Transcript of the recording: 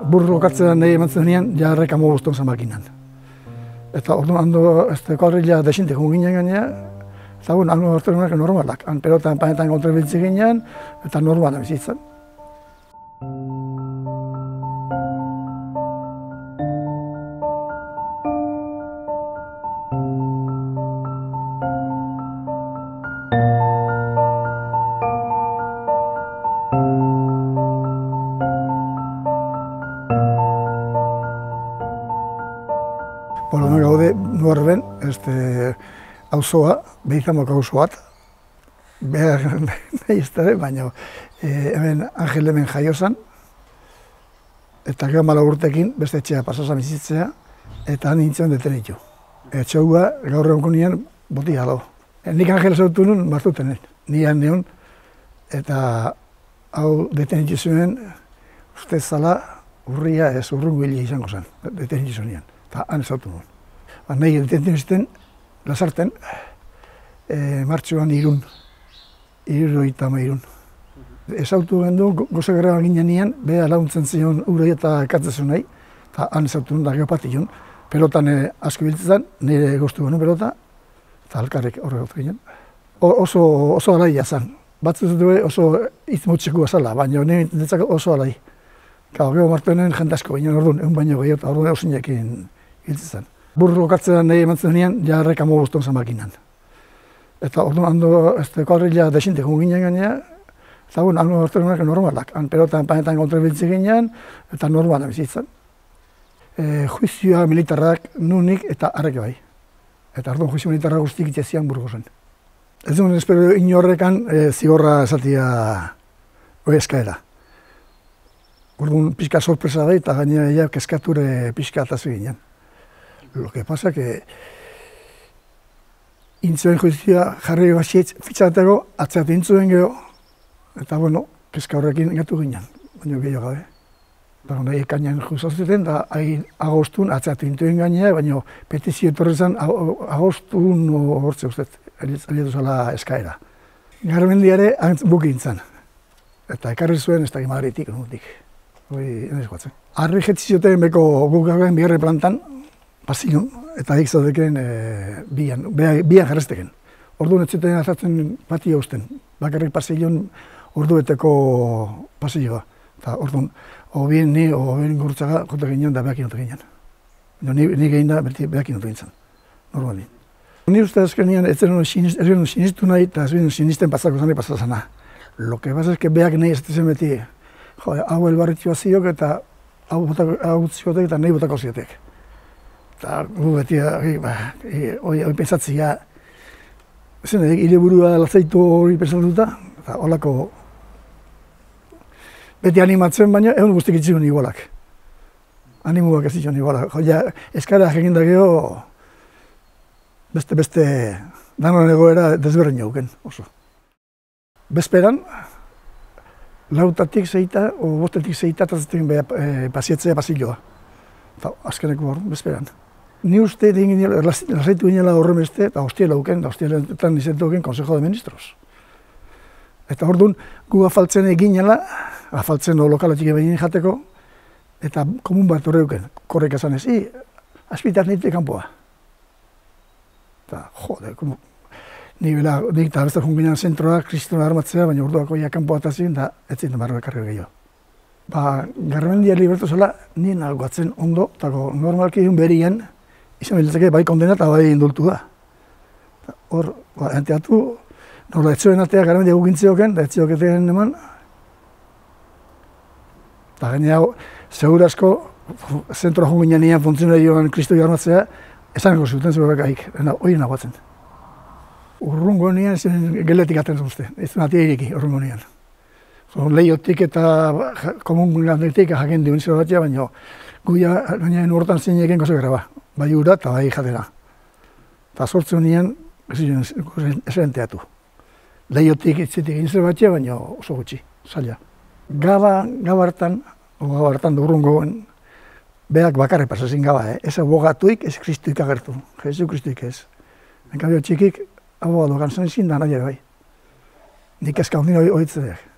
burro kartzean nahi eman zenean, jarrek amo guzton zen makinan. Eta orduan hando kuadrilla desinte joan ginen gainea, eta hando hartunak normalak. Han pelotan panetan kontra biltze ginen, eta normala bizitzen. Bueno, gaude nuarben, auzoa, Beizamoko auzo bat, behar nahi ez dara, baina hemen Angel hemen jaiozan, eta gero 4 urtekin beste etxea pasazan bizitzea, eta han nintzen detenitu. Etxaua gaur egun nien botia do. Nik Angel zautu nun, martuten, nian neon, eta hau detenitu zuen, uste zala urria ez urrungo hile izango zen, detenitu zuen nian. Eta han ezautu nuen. Nahi detenitu zuten, Lasarten, martxoan Irun, 70. Ezautu gendu, goze gara ginen nian, beha launtzen zion urei eta ekatzen nahi, eta han ezautu nuen, da geopatiun. Pelotan asko biltzen, nire goztu genuen pelota, eta alkarrek horre gautu ginen. Oso alaia zen. Batzuz du oso izmutxeko azala, baina niretzak oso alai. Gero martuenen jende asko ginen orduan, egun baino gehiago, eta orduan eusinekin hiltzen zen. Burro kartzean nahi eman zenean, jarrek amo guzton zen makinan. Eta orduan hando kuadrilla desinte joan ginen gainea, eta hando hartunak normalak. Han pelotan panetan kontra biltze ginen, eta normala bizitzen. Juizioa militarrak nunik eta harreke bai. Eta orduan juizio militarrak guztik itxezian Burgosen. Ez duen espero inorrekan zigorra esatia eskaera. Orduan pixka sorpresa da eta gainera keskature pixka atazu ginen. Lo que pasa que intzuen juizioa jarri basietz fitxateko, atzeatu intzuen geho, eta bueno, keska horrekin gatu ginen, baina gehiago gabe. Nahi ekainan juzazuten, da agostun atzeatu intuen gainea, baina petizio etorri zen agostun hortze ustez, alietu zela eskaera. Garmendiare bukin zen, eta ekarri zuen ez da gimagaritik, nutik. Arri jetzizioten beko gukaren bigarre plantan, pasilon, eta dik zaudeken bian jarrezteken. Orduan ez zuten azatzen patio usten, bakarrik pasilon ordueteko pasilloa. Eta orduan, obien ni, obien gurtzaga, konta ginen da behakin otu ginen. Ni gehin da, behakin otu gintzen, normali. Ni uste azkenean ez zen sinistu nahi, eta ez sinisten pasako zan pasazana. Lo que pasa es que behak nahi ez zen beti, hau elbarritxua ziok eta hau ziotek eta nahi botako ziotek. Eta gu beti, hori pentsatzea, hile burua lazaitu hori pentsatuta, eta holako beti animatzen, baina egun guztik itzion igualak. Animuak ez itzion igualak. Eskara egin da geho, beste danon egoera desberdin jauken oso. Bezperan, 4 zeita, o 5 zeita, eta zaten pasietzea pasilloa. Eta azkeneko hor, bezperan. Ni uste lasaitu ginela horren beste, eta hostiela uken, eta hostieletan izentu uken Consejo de Ministros. Eta orduan, gu afaltzen eginela, afaltzen lokalatik egin jateko, eta komun bat horre duken, korrek esan ez, aspitar nite kanpoa. Eta, jode, nik eta beste junginan zentroa, kristona armatzea, baina orduako ja kanpoa eta zin, da ez zinten barro ekarri gehiago. Garmendia libertu zela, nien algoatzen ondo, eta normalki egun berien, izan biltzeke bai kondena eta bai indultu da. Hor, enteatu, nola etxoen atea Garmendia gukintzeoken, da etxeoketen eman. Eta gainea, segur asko, zentroa junginan nien funtzionarioan kristoi armatzea, esaneko zuten zurakaik, hori nagoatzen. Urrungo nien, geletik aten zuzte, ez natia iriki, urrungo nien. Lehiotik eta komunganetik jaken duen zero batia, baina guia gainaren hortan zineken gozo gara ba. Bai ura eta bai jatera. Eta sortzen nien, ez enteatu. Lehiotik itzitik egin zero batia, baina oso gutxi, zaila. Gaba hartan urrungoen, berak bakarrik pasazin gaba, ez abogatuik, ez kristuik agertu, Jesu kristuik ez. Enkabio txikik, abogatu gantzen ezin da nahi bai. Nik ezka hondin horitzen dek.